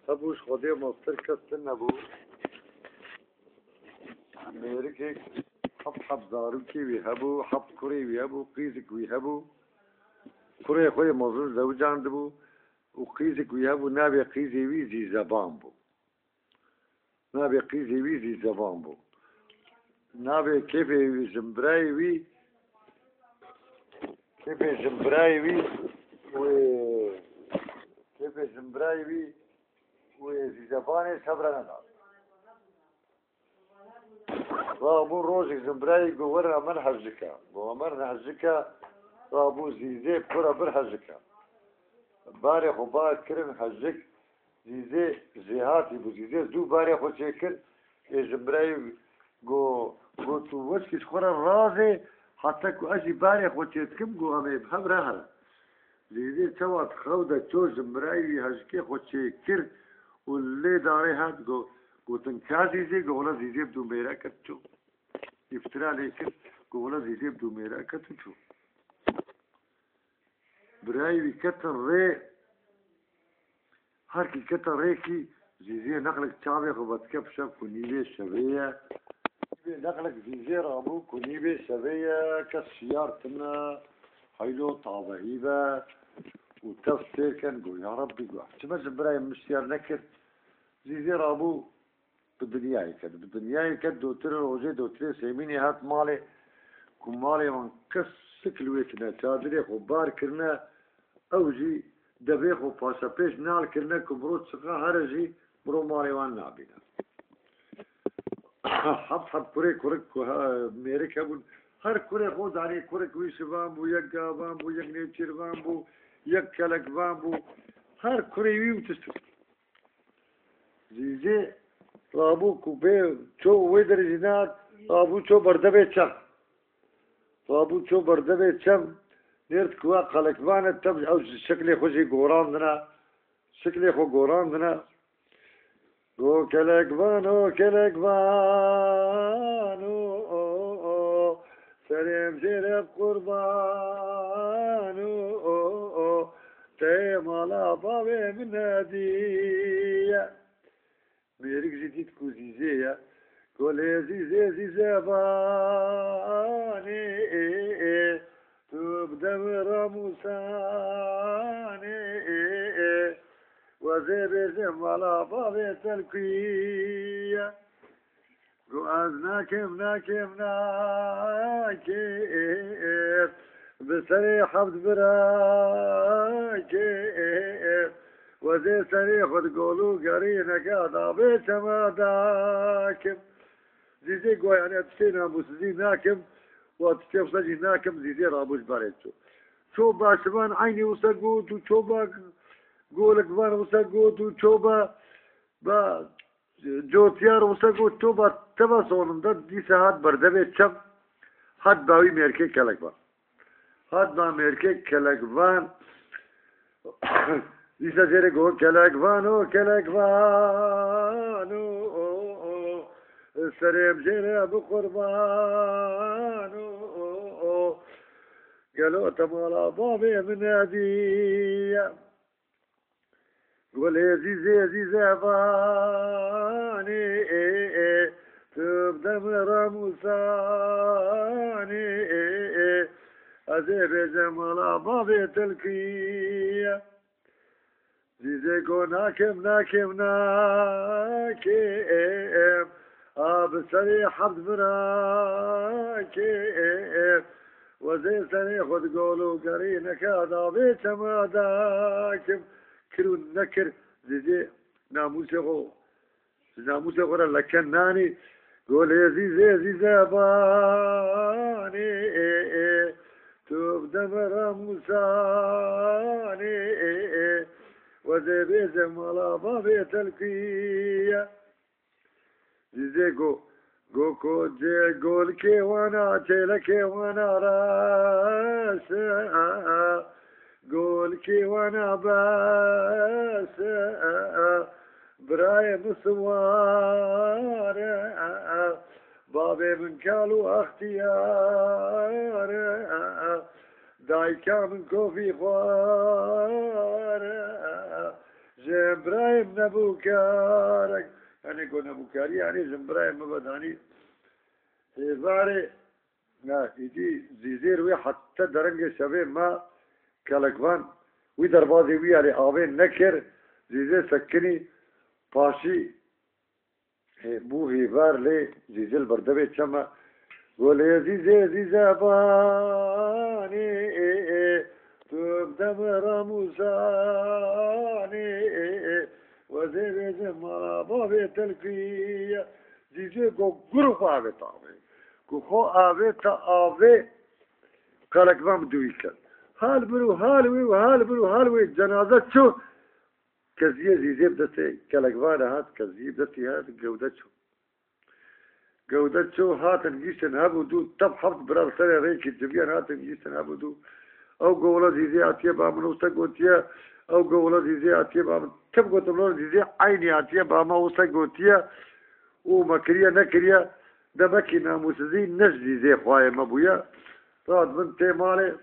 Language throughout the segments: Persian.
هبوش خودی مستر کستن نبو أمريكا حب زاروكي ويهبو حب كوري ويهبو قيزك ويهبو كوري خوي مظلوم زوجان دبو وقيزك ويهبو نابي قيزي ويزي زبان بو نابي قيزي ويزي زبان بو نابي كيف زمبراي وي كيف زمبراي وي و كيف زمبراي وي وزي زباني صبرنا نار رابو روزك زمبراي قورنا من حزكا قوامرنا حزكا رابو زيزي بكرة برحزكا باري خبات كرن حزك زيزي زيهاتي بو زيزي زو باري خو شكر زمبراي قو تو وشكي شخورا رازي حتى كو اجي باري خو شكم قو امي بهم رهر زيزي توات خودة تو زمبراي هزكي خو شكر واللي داري هاد قو تنكازي زي قولا زيزي بدو ميرا كتشو افترا ليكن قولا زيزي بدو ميرا كتشو براي كتن ري هركي كتن ريكي زيزي نقلك تشابي خبط كبشة كونيبي شبية نقلك زيزي رامو كونيبي شبية كالسيار تنا حيلو طابعيبة وتفسير كان قو يا ربي قو احتمال براي مشيار نكر زيزي رامو بالدنيا كد دوتر روزي دوتر سيميني هات مالي كم مالي من كس كلويتنا تادري خبار كرنا اوجي دبيخ وباسابيش نال كرنا كبروت سقا هرجي برو مالي وان نابينا حب كوري كورك ميريك ابون هر كوري خود علي كورك ويش بامبو يك بامبو يك نيتشر بامبو يك كلك بامبو هر كوري ويو تستو زيزي رابو كوبي شو ويدر جنات رابو شو بردبي تشم رابو شو بردبي تشم نيرت كوا قلقبانة تبج أو شكلي خوشي قوران دنا شكلي خو قوران دنا قو كلقبانو سلام جرب قربانو تيمالا بابي من هدية ميرك جديد كوزيزية كل زيزة باني تبدأ رموساني وزير زمالا بابي تلقية رؤاز ناكم بسري حفظ براكي وزي سري خد قولو قرينا قادا بيت ما داكم زيزي قوي يعني اتشينا مسزي ناكم واتشيف سجي ناكم زيزي رابوش باريتشو شو باشمان عيني وسقوت وشوبا قولك بان وسقوت وشوبا با جوتيار وسقوت شوبا تبا صونم داد دي ساعات بردبه شب حد باوي ميركي كلك بان حد با ميركي كلك بان ليسا زيري قول كلاكفانو سريم جيري ابو قربانو قالوا تمالا بابي من هدية قول يا زيزي باني تبدا من رموساني ازيب جمالا بابي تلكيه زيزي قو ناكم بسري حفظ براكم وزي سري خد قولو قرينك هذا بيت ما داكم كلو النكر زيزي ناموسي غو لكن ناني قول يا زيزي باني تبدا مرموساني وزي بيزم على بابي تلقية زيزي قو كوجي قول كي وانا تلكي وانا راس قول كي وانا باس براي مصوار بابي من كالو اختيار دايكا من كوفي خوار جبراي زمبرايم نبوكارك يعني كون نبوكاري يعني زمبرايم مبداني هزاري نا يدي زيزير وي حتى درنگ شبه ما كالكوان وي دربازي وي يعني آوين نكر زيزير سكني پاشي بو هزار لي زيزير بردبه چما قولي زيزي باني تبدم رموزاني وزير زمارا بابي تلقية زيزي قو قروف آوي تاوي قو خو آوي تا آوي قالك ما بدويك حال بروي جنازة شو كزيه زيزي بدتي قالك وانا هات كزيه بدتي هات قودت شو هاتن جيسن هابودو تب حفظ برال سري ريكي جبيان هاتن جيسن هابودو او قولا زيزي اتيا بامن وستقوتيا او قولا زيزي اتيا بامن تب قوتلون زيزي عيني اتيا باما وستقوتيا ومكريا نكريا دمكي ناموسزي نش زيزي خواهي مبويا راد من تيمالي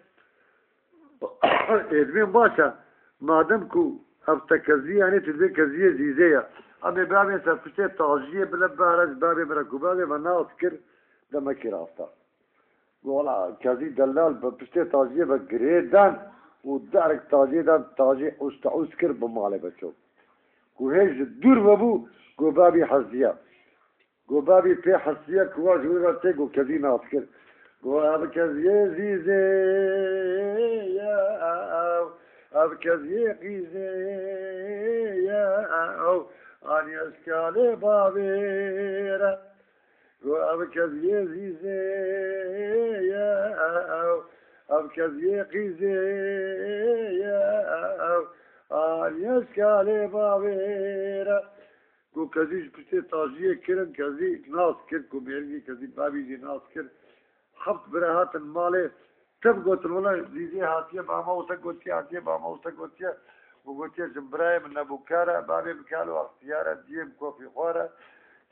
ادمين باشا مادمكو افتكزي يعني تدبين كزيه زيزية اما بابي سرفشتي طاجية بلا بارز بابي مركوبابي مناس كر دمكي رافتا ولا كزي دلال بپشتي طاجية بقريدان ودارك طاجية دان طاجي استعوز كر بمالي بچو كو هيج دور بابو كو بابي حزية كو بابي في حزية كواج وراتي كو كزي ناس كر كو اب كزيه زيزي اب كزيه قيزي اني اشكالي بابيرا اب كزيه زيزي اب كزيه قيزي اني اشكالي بابيرا كو كزيش بشتي طاجيه كرن كزي ناس كر كو بيرجي كزي بابي جي ناس كر حفظ براهات المالي تبقوا تقولون زيزي هاتيه باما وتقوتيا هاتيه باما وتقوتيا وقوتيا جمبراي من ابو كارا بابي بكالو اختيارا ديم كوفي خورا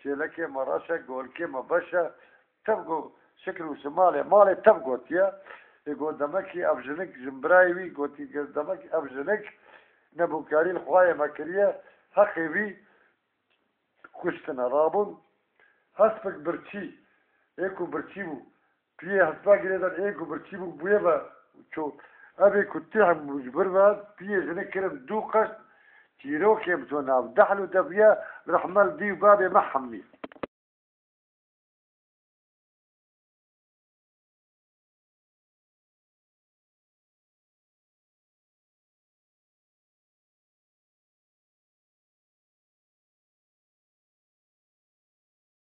شيلكي مراشا قولكي مباشا تبقوا شكل شمالي مالي تبقوا تيا يقول دمكي ابجنك جمبراي وي قوتي دمكي ابجنك نبو كاري الخوايا مكريا حقي بي خشتنا رابون هسبك برشي ايكو برشيبو بيه هسباق ليدان ايكو برشيبو بويبا شو ابي كنتيهم مجبر بعد بيه جنك كرم دوقش تيروكي بتونا بدحلو دبيا رحمال ديو بابي محمي